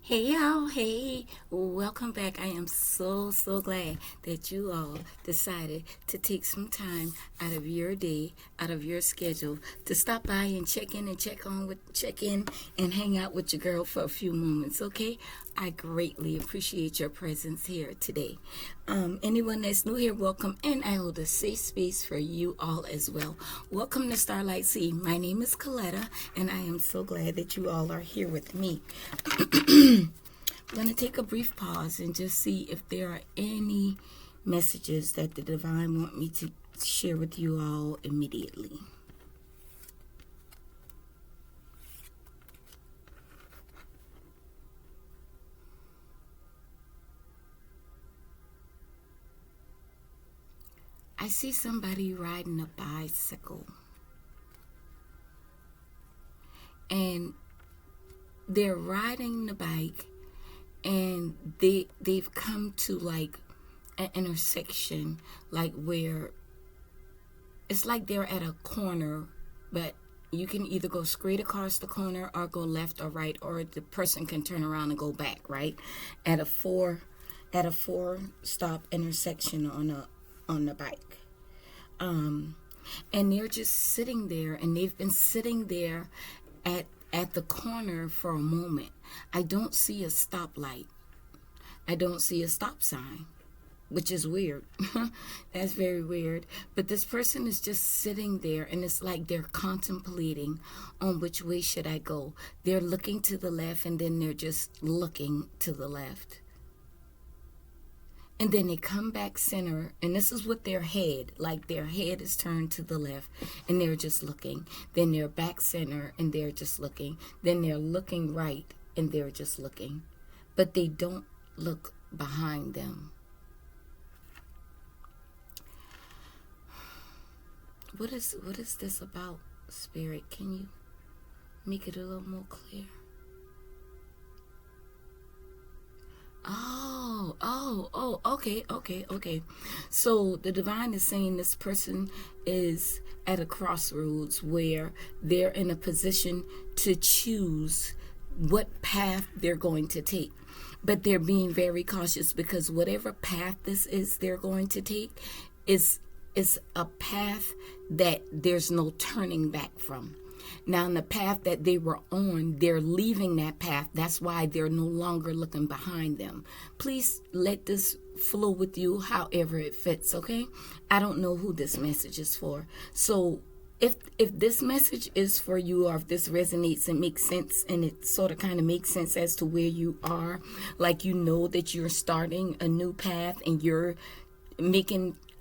Hey y'all, hey, welcome back. I am so glad that you all decided to take some time out of your day, out of your schedule to stop by and check in and check in and hang out with your girl for a few moments, okay? I greatly appreciate your presence here today. Anyone that's new here, welcome, and I hold a safe space for you all as well. Welcome to StarLight Cee. My name is Coletta, and I am so glad that you all are here with me. I'm going to take a brief pause and just see if there are any messages that the Divine want me to share with you all immediately. I see somebody riding a bicycle, and they're riding the bike, and they've come to like an intersection, like where it's like they're at a corner, but you can either go straight across the corner or go left or right, or the person can turn around and go back, right? At a four stop intersection on the bike. And they're just sitting there, and they've been sitting there at the corner for a moment. I don't see a stoplight. I don't see a stop sign, which is weird. That's very weird. But this person is just sitting there, and it's like they're contemplating on which way should I go. They're looking to the left, and then they're just looking to the left. And then they come back center, and this is with their head, like their head is turned to the left, and they're just looking. Then they're back center, and they're just looking. Then they're looking right, and they're just looking. But they don't look behind them. What is this about, Spirit? Can you make it a little more clear? Okay. So the Divine is saying this person is at a crossroads where they're in a position to choose what path they're going to take. But they're being very cautious, because whatever path this is they're going to take is a path that there's no turning back from. Now, in the path that they were on, they're leaving that path. That's why they're no longer looking behind them. Please let this flow with you however it fits, okay? I don't know who this message is for. So if this message is for you, or if this resonates and makes sense, and it sort of kind of makes sense as to where you are, like you know that you're starting a new path and you're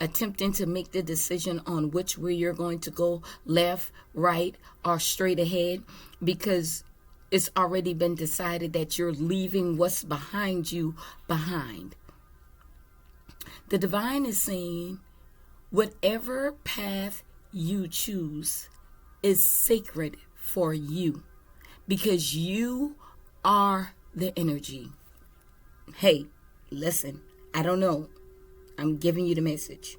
attempting to make the decision on which way you're going to go, left, right, or straight ahead, because it's already been decided that you're leaving what's behind you behind. The Divine is saying whatever path you choose is sacred for you, because you are the energy. Hey, listen, I don't know. I'm giving you the message.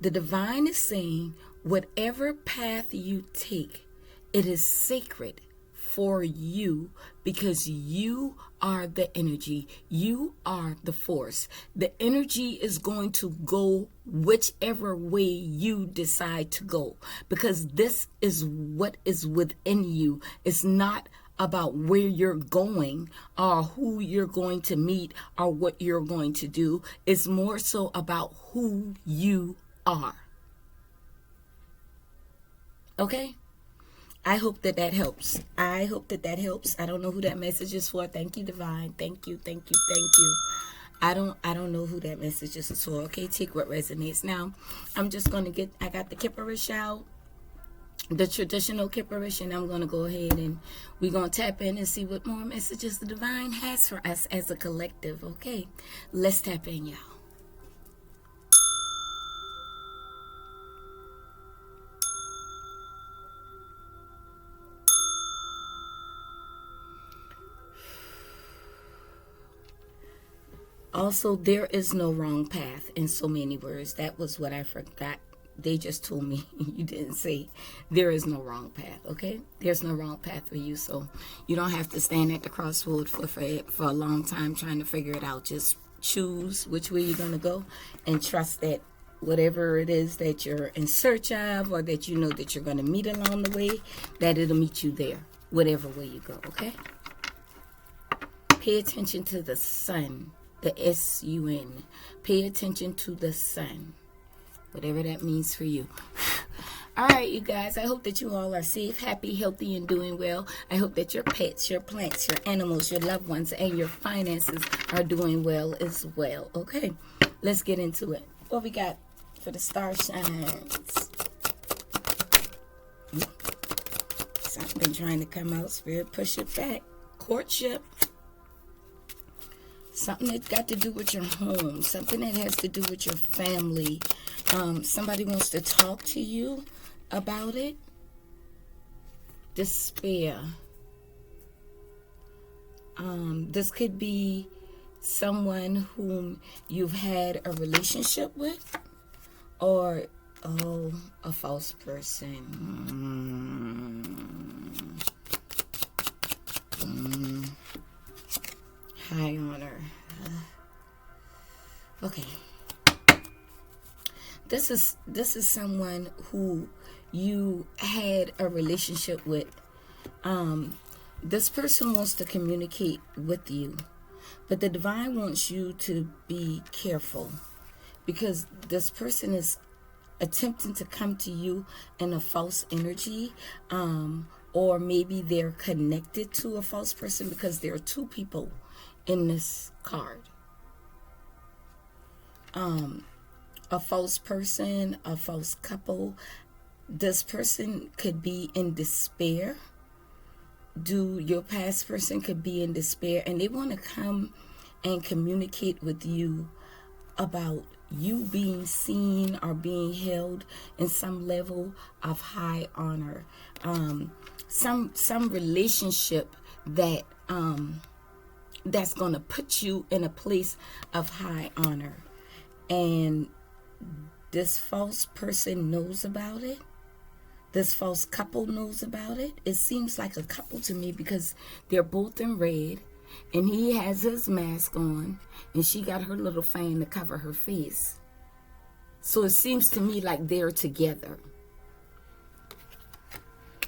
The Divine is saying whatever path you take, it is sacred for you, because you are the energy. You are the force. The energy is going to go whichever way you decide to go, because this is what is within you. It's not about where you're going or who you're going to meet or what you're going to do. It's more so about who you are. Okay? I hope that helps. I don't know who that message is for. Thank you, Divine. Thank you. I don't know who that message is for. Okay, take what resonates. Now, I'm just going to I got the Kipperish out, the traditional Kipperish, and I'm going to go ahead and we're going to tap in and see what more messages the Divine has for us as a collective. Okay, let's tap in, y'all. Also, there is no wrong path, in so many words. That was what I forgot They just told me you didn't say there is no wrong path, okay? There's no wrong path for you, so you don't have to stand at the crossroad for a long time trying to figure it out. Just choose which way you're going to go and trust that whatever it is that you're in search of or that you know that you're going to meet along the way, that it'll meet you there, whatever way you go, okay? Pay attention to the sun, the S-U-N. Pay attention to the sun, whatever that means for you. All right, you guys, I hope that you all are safe, happy, healthy, and doing well. I hope that your pets, your plants, your animals, your loved ones, and your finances are doing well as well. Okay, let's get into it. What we got for the star shines? Something been trying to come out, Spirit, push it back. Courtship. Something that's got to do with your home. Something that has to do with your family. Somebody wants to talk to you about it. Despair. This could be someone whom you've had a relationship with, or a false person. High honor. Okay. This is someone who you had a relationship with. This person wants to communicate with you, but the divine wants you to be careful, because this person is attempting to come to you in a false energy, or maybe they're connected to a false person, because there are two people in this card. A false person, a false couple. This person could be in despair. Your past person could be in despair, and they want to come and communicate with you about you being seen or being held in some level of high honor. Some relationship that that's going to put you in a place of high honor. And this false person knows about it. This false couple knows about it. It seems like a couple to me, because they're both in red, and he has his mask on, and she got her little fan to cover her face. So it seems to me like they're together.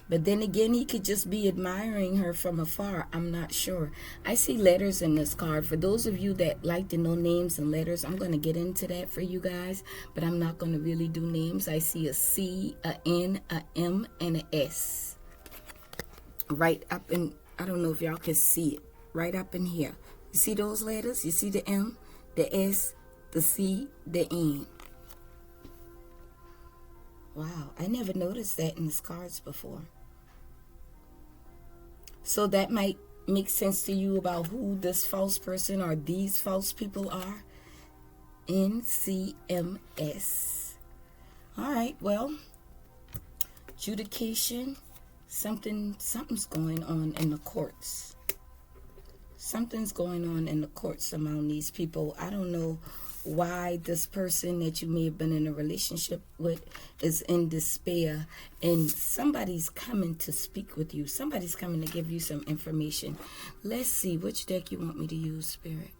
But then again, he could just be admiring her from afar. I'm not sure. I see letters in this card. For those of you that like to know names and letters, I'm going to get into that for you guys. But I'm not going to really do names. I see a C, a N, a M, and a S. Right up in, I don't know if y'all can see it. Right up in here. You see those letters? You see the M, the S, the C, the N. Wow, I never noticed that in these cards before. So that might make sense to you about who this false person or these false people are. NCMS. All right, well, adjudication. Something's going on in the courts. Something's going on in the courts among these people. I don't know why this person that you may have been in a relationship with is in despair, and somebody's coming to speak with you. Somebody's coming to give you some information. Let's see which deck you want me to use, Spirit.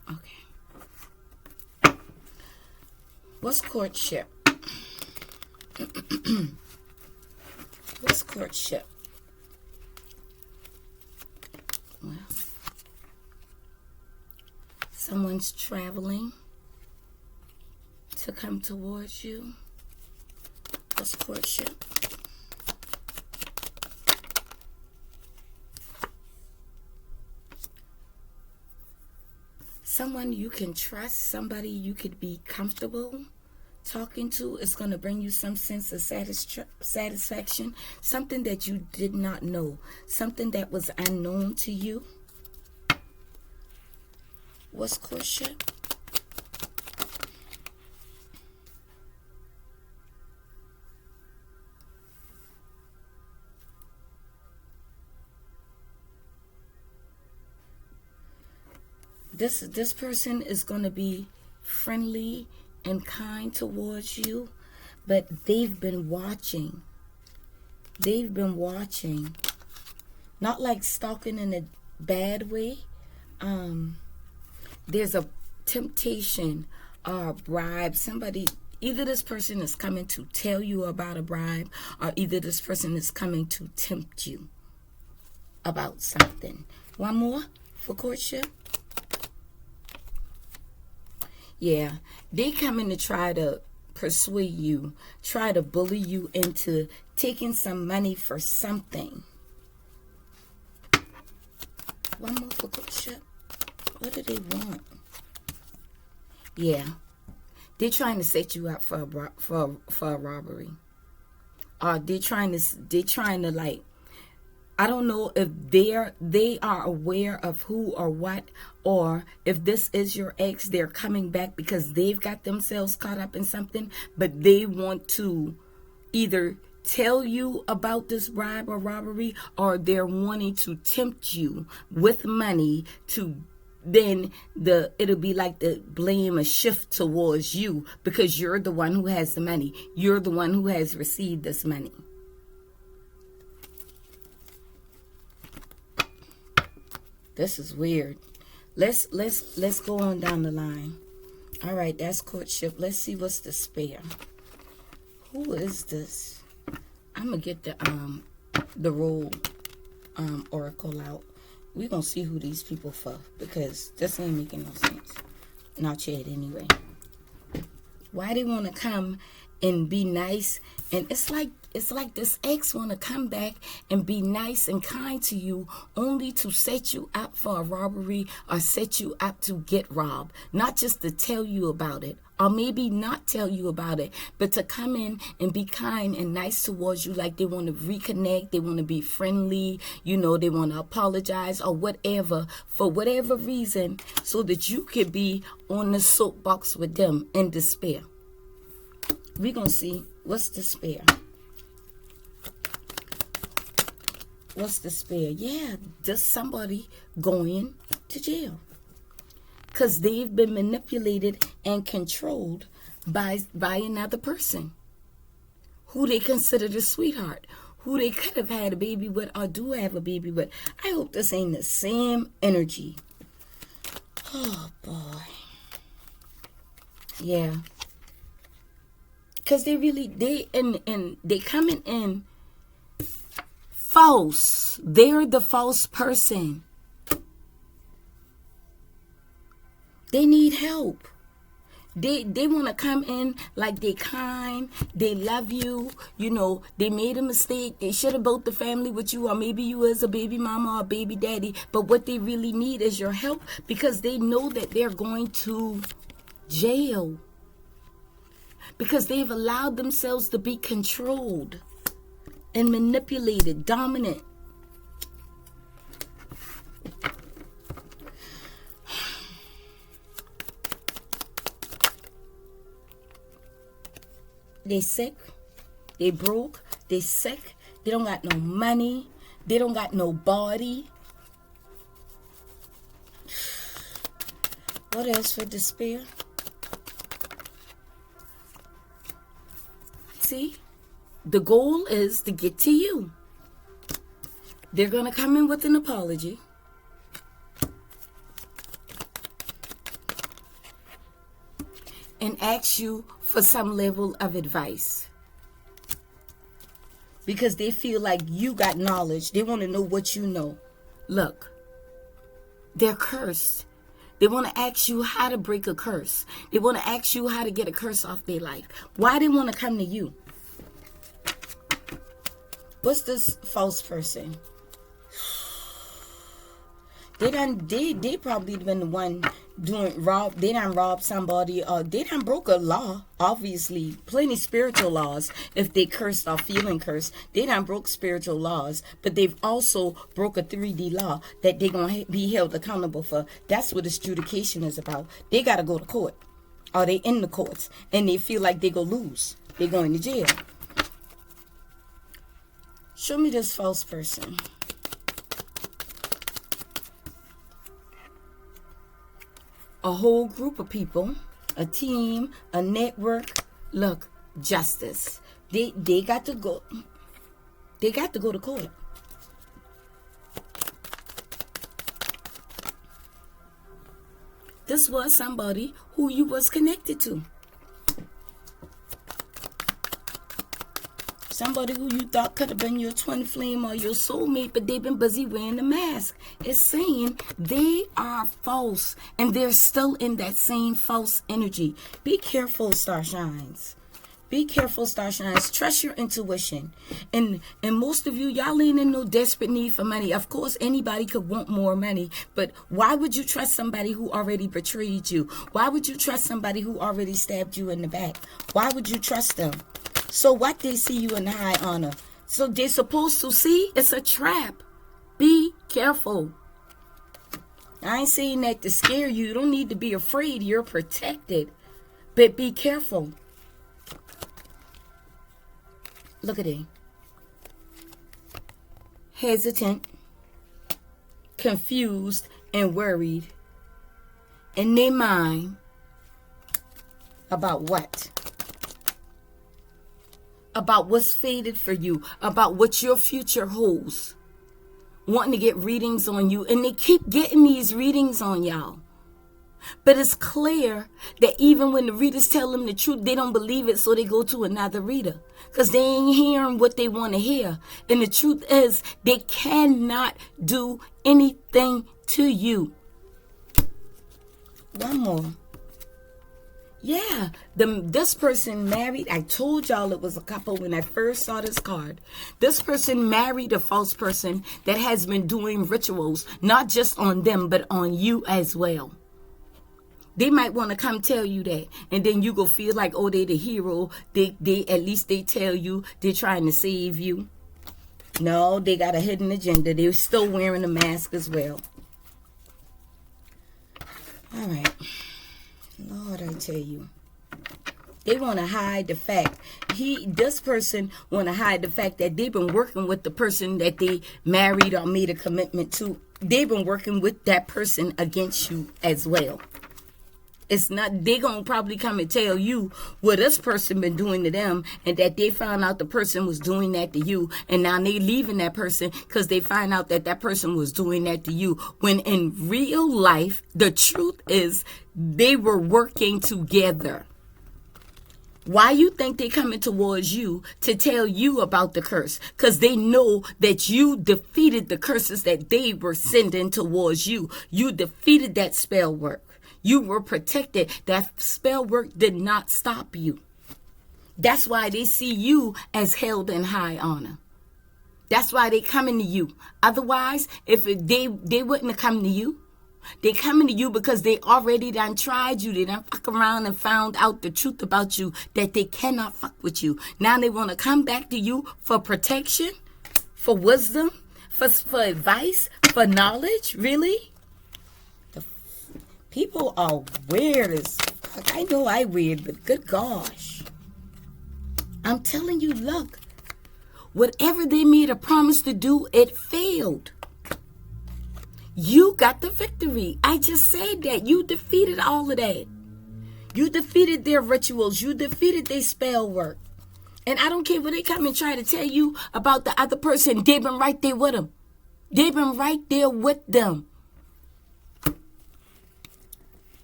Okay. What's courtship? What's courtship? Well, someone's traveling to come towards you. What's courtship? Someone you can trust, somebody you could be comfortable talking to, is going to bring you some sense of satisfaction, something that you did not know, something that was unknown to you. What's courtship? This person is going to be friendly and kind towards you, but they've been watching. They've been watching. Not like stalking in a bad way. There's a temptation or a bribe. Somebody, either this person is coming to tell you about a bribe, or either this person is coming to tempt you about something. One more for courtship. Yeah, they coming to try to persuade you, try to bully you into taking some money for something. One more for courtship. What do they want? Yeah, they're trying to set you up for a robbery. They're trying to like, I don't know if they are aware of who or what, or if this is your ex, they're coming back because they've got themselves caught up in something, but they want to either tell you about this bribe or robbery, or they're wanting to tempt you with money to then it'll be like the blame a shift towards you because you're the one who has the money. You're the one who has received this money. This is weird. Let's go on down the line. All right, that's courtship. Let's see what's the spare. Who is this? I'm gonna get the role oracle out. We're gonna see who these people for, because this ain't making no sense. Not yet anyway. Why they wanna come and be nice? And it's like this ex want to come back and be nice and kind to you, only to set you up for a robbery or set you up to get robbed. Not just to tell you about it, or maybe not tell you about it, but to come in and be kind and nice towards you, like they want to reconnect, they want to be friendly, they want to apologize or whatever, for whatever reason, so that you could be on the soapbox with them in despair. We're going to see what's despair. What's despair? Yeah, just somebody going to jail. Because they've been manipulated and controlled by another person who they consider the sweetheart, who they could have had a baby with or do have a baby with. I hope this ain't the same energy. Oh, boy. Yeah. Because they coming in false. They're the false person. They need help. They want to come in like they kind, they love you, they made a mistake, they should have built the family with you, or maybe you as a baby mama or baby daddy, but what they really need is your help, because they know that they're going to jail. Because they've allowed themselves to be controlled and manipulated, dominant. They sick, they broke, they sick, they don't got no money, they don't got no body. What else for despair? See, the goal is to get to you. They're going to come in with an apology. And ask you for some level of advice. Because they feel like you got knowledge. They want to know what you know. Look, they're cursed. They want to ask you how to break a curse. They want to ask you how to get a curse off their life. Why they want to come to you? What's this false person? They probably been the one they done robbed somebody, or they done broke a law. Obviously, plenty spiritual laws. If they cursed or feeling cursed, they done broke spiritual laws, but they've also broke a 3D law that they're gonna be held accountable for. That's what this adjudication is about. They gotta go to court, or they in the courts, and they feel like they go lose. They're going to jail. Show me this false person. A whole group of people a team, a network. Look, justice. They got to go. They got to go to court. This was somebody who you was connected to. Somebody who you thought could have been your twin flame or your soulmate, but they've been busy wearing the mask. It's saying they are false, and they're still in that same false energy. Be careful, Starshines. Be careful, Starshines. Trust your intuition. And most of you, y'all ain't in no desperate need for money. Of course, anybody could want more money, but why would you trust somebody who already betrayed you? Why would you trust somebody who already stabbed you in the back? Why would you trust them? So what, they see you in high honor. So they're supposed to see it's a trap. Be careful. I ain't saying that to scare you. You don't need to be afraid. You're protected. But be careful. Look at it. Hesitant, confused, and worried in their mind about what? About what's fated for you, about what your future holds. Wanting to get readings on you, and they keep getting these readings on y'all. But it's clear that even when the readers tell them the truth, they don't believe it, so they go to another reader. Because they ain't hearing what they want to hear. And the truth is, they cannot do anything to you. One more. Yeah, this person married. I told y'all it was a couple when I first saw this card. This person married a false person that has been doing rituals, not just on them, but on you as well. They might want to come tell you that, and then you go feel like, oh, they the hero. They at least they tell you they're trying to save you. No, they got a hidden agenda. They're still wearing a mask as well. All right. Lord, I tell you. They want to hide the fact. This person want to hide the fact that they've been working with the person that they married or made a commitment to. They've been working with that person against you as well. It's not, they gonna probably come and tell you what this person been doing to them, and that they found out the person was doing that to you, and now they leaving that person because they find out that that person was doing that to you, when in real life the truth is they were working together. Why you think they coming towards you to tell you about the curse? Because they know that you defeated the curses that they were sending towards you. You defeated that spell work. You were protected. That spell work did not stop you. That's why they see you as held in high honor. That's why they coming to you. Otherwise, if they wouldn't have come to you. They coming to you because they already done tried you. They done fuck around and found out the truth about you, that they cannot fuck with you. Now they want to come back to you for protection, for wisdom, for advice, for knowledge. Really? People are weird as fuck. I know I weird, but good gosh. I'm telling you, look. Whatever they made a promise to do, it failed. You got the victory. I just said that. You defeated all of that. You defeated their rituals. You defeated their spell work. And I don't care what they come and try to tell you about the other person. They've been right there with them. They've been right there with them.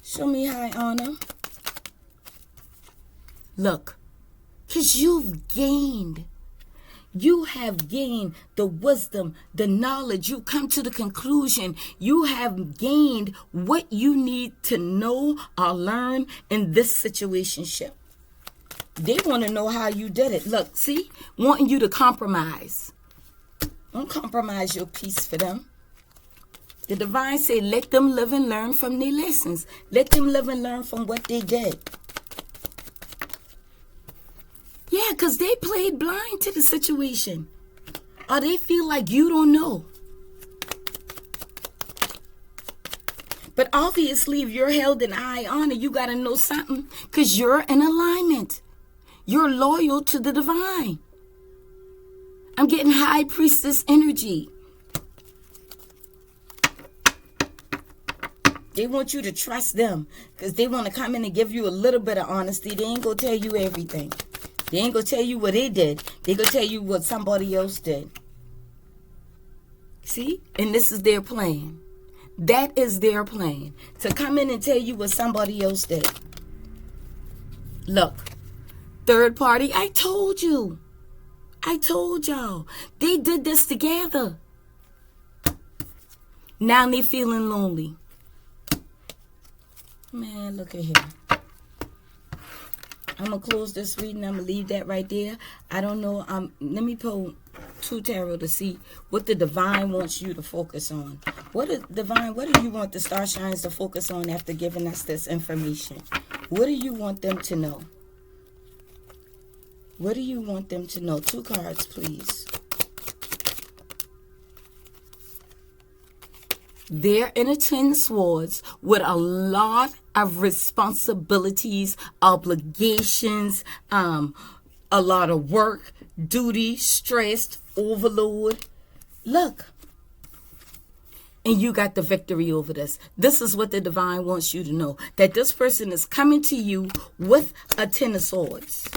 Show me high honor. Look, because you have gained the wisdom, the knowledge. You come to the conclusion. You have gained what you need to know or learn in this situationship. They want to know how you did it. Look, see, wanting you to compromise. Don't compromise your peace for them. The divine say, let them live and learn from their lessons. Let them live and learn from what they did. Yeah, because they played blind to the situation. Or they feel like you don't know. But obviously, if you're held in high honor, you got to know something. Because you're in alignment. You're loyal to the divine. I'm getting high priestess energy. They want you to trust them because they want to come in and give you a little bit of honesty. They ain't going to tell you everything. They ain't going to tell you what they did. They going to tell you what somebody else did. See? And this is their plan. That is their plan. To come in and tell you what somebody else did. Look. Third party. I told you. I told y'all. They did this together. Now they feeling lonely. Man, look at here. I'm going to close this reading. I'm going to leave that right there. I don't know. Let me pull 2 tarot to see what the divine wants you to focus on. What do you want the star shines to focus on after giving us this information? What do you want them to know? What do you want them to know? 2 cards, please. They're in a 10 swords with a lot of responsibilities, obligations, a lot of work, duty, stressed, overload. Look. And you got the victory over this. This is what the divine wants you to know. That this person is coming to you with a 10 of swords.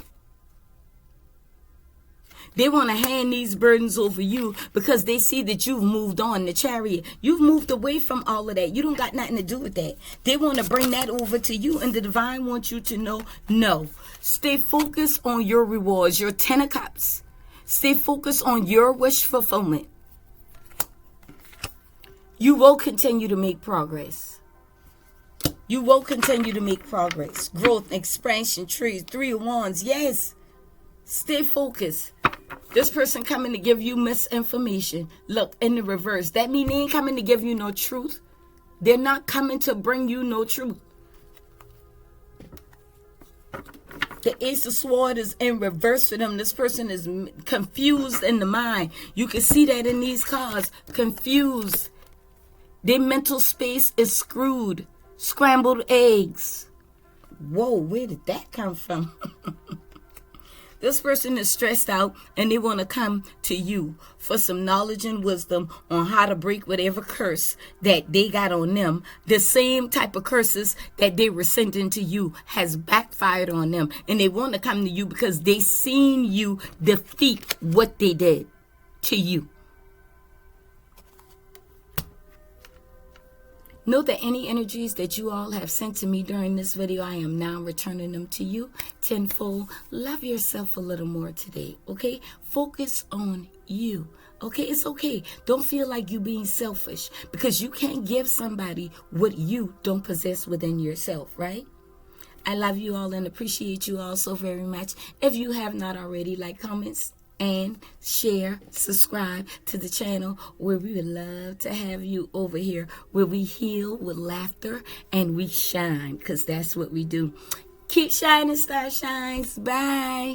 They want to hand these burdens over you because they see that you've moved on, the Chariot. You've moved away from all of that. You don't got nothing to do with that. They want to bring that over to you, and the divine wants you to know, no. Stay focused on your rewards, your 10 of Cups. Stay focused on your wish fulfillment. You will continue to make progress. You will continue to make progress. Growth, expansion, trees, 3 of Wands. Yes. Stay focused. This person coming to give you misinformation. Look, in the reverse. That means they ain't coming to give you no truth. They're not coming to bring you no truth. The Ace of Swords is in reverse for them. This person is confused in the mind. You can see that in these cards. Confused. Their mental space is screwed. Scrambled eggs. Whoa, where did that come from? This person is stressed out and they want to come to you for some knowledge and wisdom on how to break whatever curse that they got on them. The same type of curses that they were sending to you has backfired on them. And they want to come to you because they seen you defeat what they did to you. Know that any energies that you all have sent to me during this video, I am now returning them to you tenfold. Love yourself a little more today, okay? Focus on you, okay? It's okay. Don't feel like you being selfish because you can't give somebody what you don't possess within yourself, right? I love you all and appreciate you all so very much. If you have not already, like, comments, and share, subscribe to the channel where we would love to have you over here where we heal with laughter and we shine because that's what we do. Keep shining, star shines. Bye.